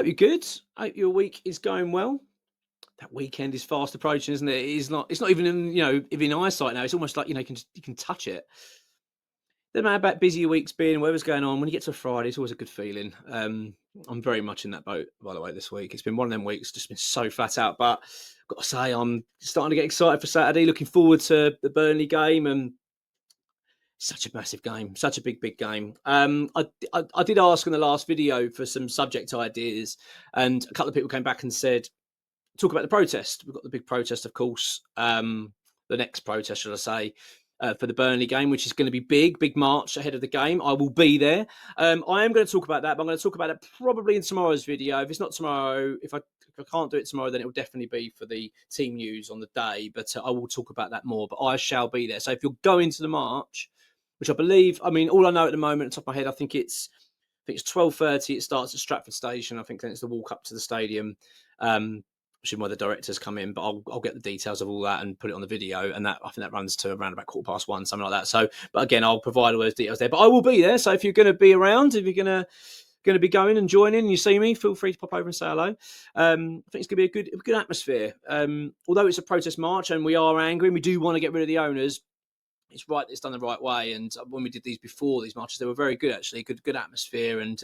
Hope you're good. Hope your week is going well. That weekend is fast approaching, isn't it? It's not even in eyesight now. It's almost like you can touch it. Doesn't matter about busy your week's been, whatever's going on. When you get to a Friday, it's always a good feeling. I'm very much in that boat, by the way. This week, it's been one of them weeks, just been so flat out. But I've got to say, I'm starting to get excited for Saturday. Looking forward to the Burnley game, and such a massive game, such a big game. I did ask in the last video for some subject ideas, and a couple of people came back and said, talk about the protest. We've got the big protest, of course, the next protest, should I say, for the Burnley game, which is going to be big march ahead of the game. I will be there. I am going to talk about that, but I'm going to talk about it probably in tomorrow's video. If it's not tomorrow, if I can't do it tomorrow, then it will definitely be for the team news on the day, but I will talk about that more, but I shall be there. So if you're going to the march, which I believe, all I know at the moment, at the top of my head, I think it's 12:30. It starts at Stratford Station. I think then it's the walk up to the stadium. Which is where the directors come in, but I'll get the details of all that and put it on the video. And that, I think that runs to around about 1:15, something like that. So, but again, I'll provide all those details there. But I will be there. So if you're going to be around, if you're going to be going and joining, and you see me, feel free to pop over and say hello. I think it's going to be a good atmosphere. Although it's a protest march and we are angry and we do want to get rid of the owners, it's right that it's done the right way. And when we did these before these marches, they were very good, actually. Good atmosphere, and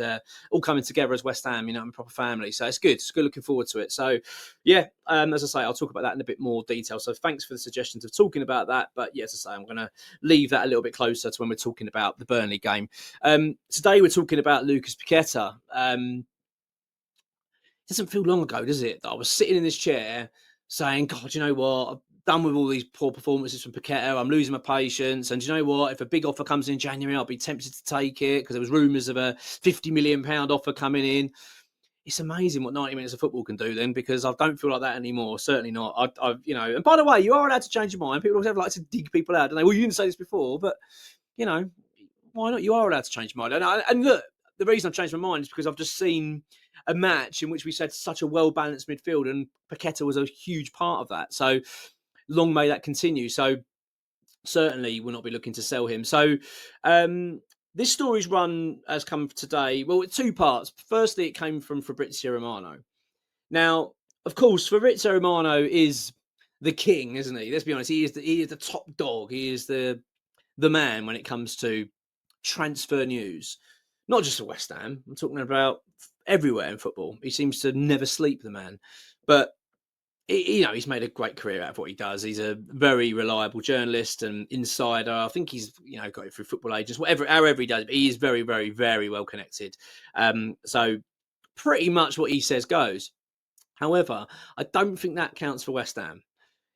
all coming together as West Ham, a proper family. So it's good. It's good. Looking forward to it. So yeah, as I say, I'll talk about that in a bit more detail. So thanks for the suggestions of talking about that. But yeah, as I say, I'm going to leave that a little bit closer to when we're talking about the Burnley game. Today we're talking about Lucas Paqueta. It doesn't feel long ago, does it, that I was sitting in this chair saying, God, you know what? Done with all these poor performances from Paqueta. I'm losing my patience. And you know what? If a big offer comes in January, I'll be tempted to take it, because there was rumours of a £50 million offer coming in. It's amazing what 90 minutes of football can do then, because I don't feel like that anymore. Certainly not. And by the way, you are allowed to change your mind. People always like to dig people out, don't they? Well, you didn't say this before, but, why not? You are allowed to change your mind. And look, the reason I've changed my mind is because I've just seen a match in which we said such a well-balanced midfield, and Paqueta was a huge part of that. So long may that continue. So certainly we'll not be looking to sell him. So this story's run has come today. Well, it's two parts. Firstly, it came from Fabrizio Romano. Now, of course, Fabrizio Romano is the king, isn't he? Let's be honest. He is the top dog. He is the man when it comes to transfer news. Not just for West Ham. I'm talking about everywhere in football. He seems to never sleep, the man. But he's made a great career out of what he does. He's a very reliable journalist and insider. I think he's got it through football agents, however he does it. He is very, very, very well connected. So pretty much what he says goes. However, I don't think that counts for West Ham.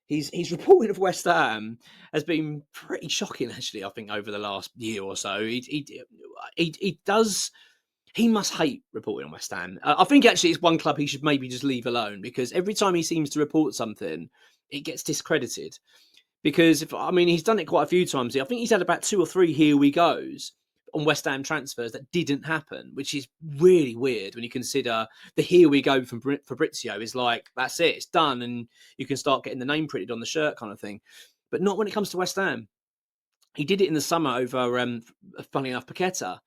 His reporting of West Ham has been pretty shocking, actually. I think over the last year or so, he does. He must hate reporting on West Ham. I think actually it's one club he should maybe just leave alone, because every time he seems to report something, it gets discredited. Because he's done it quite a few times. I think he's had about 2 or 3 here we goes on West Ham transfers that didn't happen, which is really weird when you consider the here we go from Fabrizio is like, that's it, it's done, and you can start getting the name printed on the shirt kind of thing. But not when it comes to West Ham. He did it in the summer over, funny enough, Paqueta.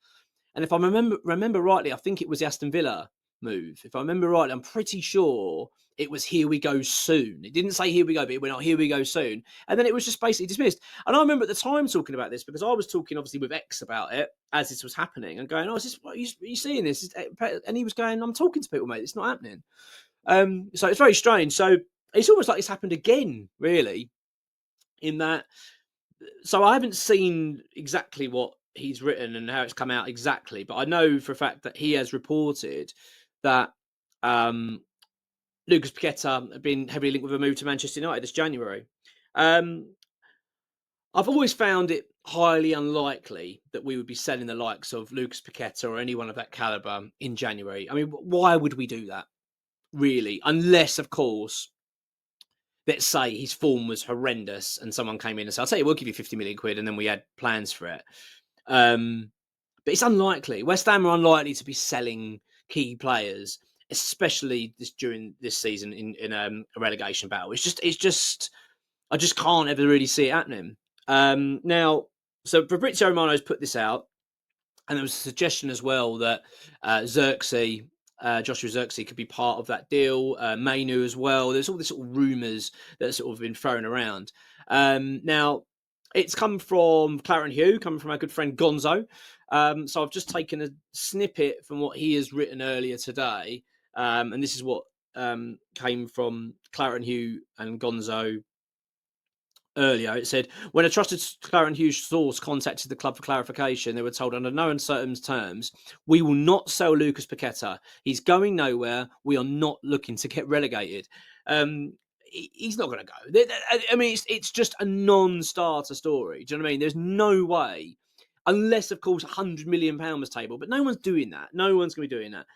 And if I remember rightly, I think it was the Aston Villa move. If I remember rightly, I'm pretty sure it was here we go soon. It didn't say here we go, but it went out here we go soon. And then it was just basically dismissed. And I remember at the time talking about this, because I was talking obviously with X about it as this was happening and going, oh, is this, are you seeing this? And he was going, I'm talking to people, mate. It's not happening. So it's very strange. So it's almost like it's happened again, really, in that. So I haven't seen exactly what he's written and how it's come out exactly, but I know for a fact that he has reported that Lucas Paqueta had been heavily linked with a move to Manchester United this January. I've always found it highly unlikely that we would be selling the likes of Lucas Paqueta or anyone of that caliber in January. Why would we do that, really? Unless, of course, let's say his form was horrendous and someone came in and said, I'll tell you, we'll give you 50 million quid, and then we had plans for it. But it's unlikely. West Ham are unlikely to be selling key players, especially during this season in a relegation battle. It's just I just can't ever really see it happening. Now, so Fabrizio Romano's put this out, and there was a suggestion as well that Zirkzee Joshua Zirkzee could be part of that deal. Mainoo as well. There's all this sort of rumours that have sort of been thrown around. Now, it's come from Claret & Hugh, coming from our good friend Gonzo. So I've just taken a snippet from what he has written earlier today. And this is what came from Claret & Hugh and Gonzo earlier. It said, when a trusted Claret & Hugh source contacted the club for clarification, they were told under no uncertain terms, we will not sell Lucas Paqueta. He's going nowhere. We are not looking to get relegated. He's not going to go. I mean, it's just a non-starter story. Do you know what I mean? There's no way, unless, of course, £100 million was tabled, but no one's doing that. No one's going to be doing that.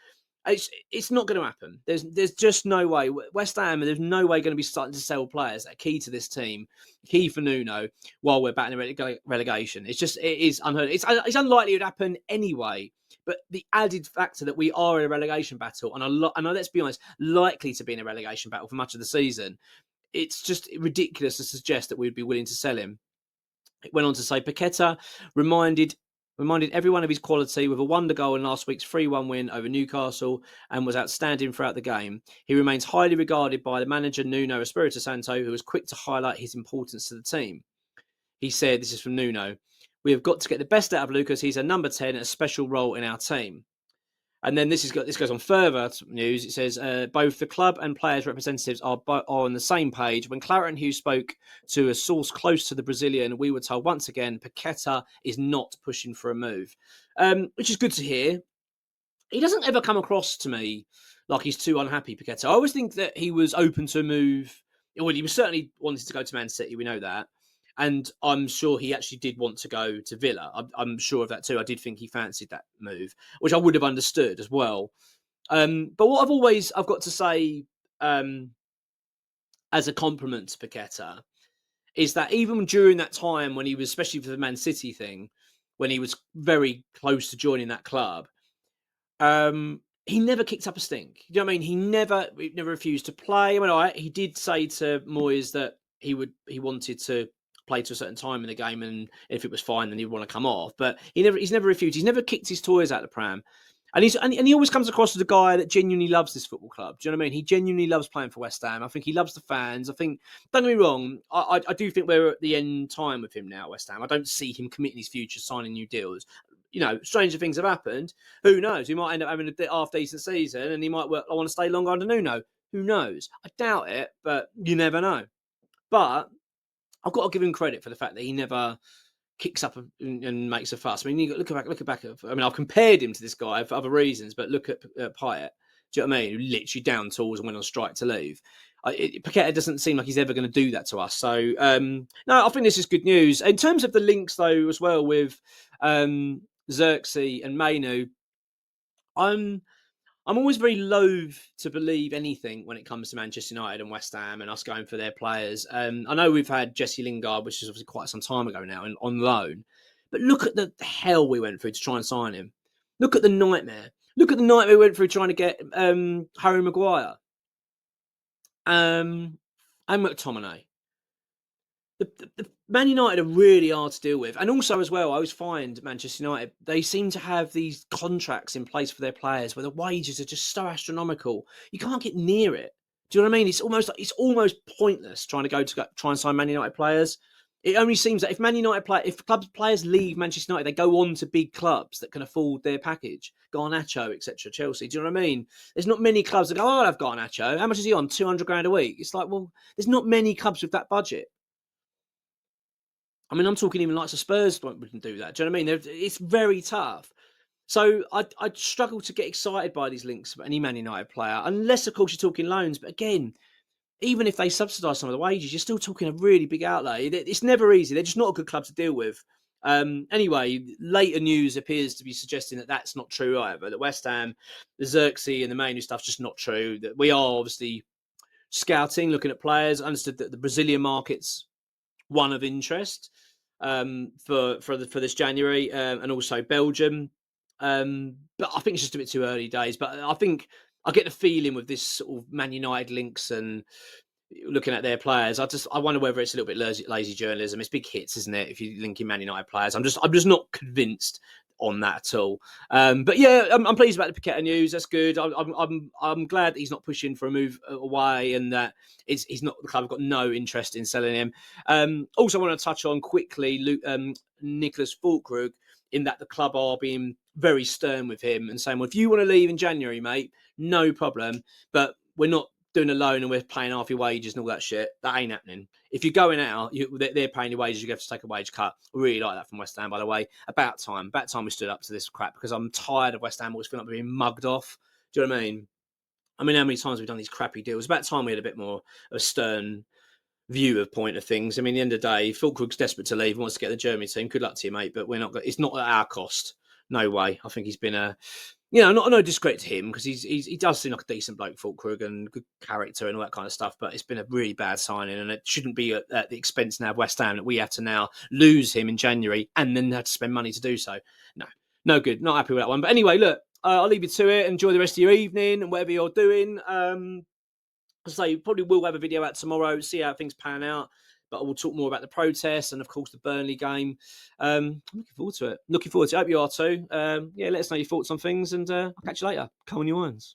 It's not going to happen. There's just no way. West Ham, there's no way going to be starting to sell players that are key to this team, key for Nuno, while we're battling relegation. It is unheard of. It's unlikely it would happen anyway. But the added factor that we are in a relegation battle, and let's be honest, likely to be in a relegation battle for much of the season, it's just ridiculous to suggest that we'd be willing to sell him. It went on to say, Paqueta reminded everyone of his quality with a wonder goal in last week's 3-1 win over Newcastle and was outstanding throughout the game. He remains highly regarded by the manager Nuno Espirito Santo, who was quick to highlight his importance to the team. He said, this is from Nuno, we have got to get the best out of Lucas. He's a number 10 and a special role in our team. And then this goes on further news. It says both the club and players' representatives are on the same page. When Claret & Hugh spoke to a source close to the Brazilian, we were told once again Paqueta is not pushing for a move, which is good to hear. He doesn't ever come across to me like he's too unhappy, Paqueta. I always think that he was open to a move. Well, he was certainly wanted to go to Man City. We know that. And I'm sure he actually did want to go to Villa. I'm sure of that too. I did think he fancied that move, which I would have understood as well. But what I've got to say as a compliment to Paqueta is that even during that time when he was, especially for the Man City thing, when he was very close to joining that club, he never kicked up a stink. You know what I mean? He never refused to play. I mean, he did say to Moyes that he wanted to play to a certain time in the game, and if it was fine, then he'd want to come off. But he's never refused. He's never kicked his toys out of the pram, and he always comes across as a guy that genuinely loves this football club. Do you know what I mean? He genuinely loves playing for West Ham. I think he loves the fans. I think, don't get me wrong, I do think we're at the end time with him now, West Ham. I don't see him committing his future, signing new deals. You know, stranger things have happened. Who knows? He might end up having a half-decent season, and he might I want to stay longer under Nuno. Who knows? I doubt it, but you never know. But I've got to give him credit for the fact that he never kicks up and makes a fuss. I mean, you look back. I mean, I've compared him to this guy for other reasons, but look at Payet. Do you know what I mean? Who literally down tools and went on strike to leave. Paqueta doesn't seem like he's ever going to do that to us. So, no, I think this is good news. In terms of the links, though, as well, with Zirkzee and Mainoo, I'm always very loath to believe anything when it comes to Manchester United and West Ham and us going for their players. I know we've had Jesse Lingard, which is obviously quite some time ago now, and on loan. But look at the hell we went through to try and sign him. Look at the nightmare. Look at the nightmare we went through trying to get Harry Maguire and McTominay. The Man United are really hard to deal with. And also as well, I always find Manchester United, they seem to have these contracts in place for their players where the wages are just so astronomical. You can't get near it. Do you know what I mean? It's almost pointless trying to try and sign Man United players. It only seems that if players leave Manchester United, they go on to big clubs that can afford their package. Garnacho, etc. Chelsea. Do you know what I mean? There's not many clubs that go, oh, I'll have Garnacho. How much is he on? 200 grand a week. It's like, well, there's not many clubs with that budget. I mean, I'm talking even like Spurs wouldn't do that. Do you know what I mean? It's very tough. So I'd struggle to get excited by these links of any Man United player, unless, of course, you're talking loans. But again, even if they subsidise some of the wages, you're still talking a really big outlay. It's never easy. They're just not a good club to deal with. Anyway, later news appears to be suggesting that that's not true either. That West Ham, the Zirkzee and the Mainoo stuff's just not true. That we are obviously scouting, looking at players. Understood that the Brazilian market's one of interest for this January, and also Belgium. But I think it's just a bit too early days. But I think I get the feeling with this sort of Man United links and looking at their players, I wonder whether it's a little bit lazy journalism. It's big hits, isn't it? If you link in Man United players, I'm just not convinced on that at all. But yeah, I'm pleased about the Paqueta news. That's good. I'm glad that he's not pushing for a move away, and that he's not the club have got no interest in selling him. Also, I want to touch on quickly Nicholas Fulkrug, in that the club are being very stern with him and saying, well, if you want to leave in January, mate, no problem, but we're not doing a loan and we're paying half your wages and all that shit. That ain't happening. If you're going out, they're paying your wages, you have to take a wage cut. We really like that from West Ham, by the way. About time we stood up to this crap, because I'm tired of West Ham always feeling like being mugged off. Do you know what I mean? I mean, how many times we've done these crappy deals? About time we had a bit more of a stern view of point of things. I mean, at the end of the day, Fulkrug's desperate to leave, wants to get the Germany team. Good luck to you, mate. But it's not at our cost. No way. I think he's been no discredit to him, because he does seem like a decent bloke, Fulkrug, and good character and all that kind of stuff. But it's been a really bad signing, and it shouldn't be at the expense now of West Ham that we have to now lose him in January and then have to spend money to do so. No good. Not happy with that one. But anyway, look, I'll leave you to it. Enjoy the rest of your evening and whatever you're doing. As I say, probably will have a video out tomorrow, see how things pan out. But I will talk more about the protests and, of course, the Burnley game. I'm looking forward to it. I hope you are too. Let us know your thoughts on things, and I'll catch you later. Come on, you irons.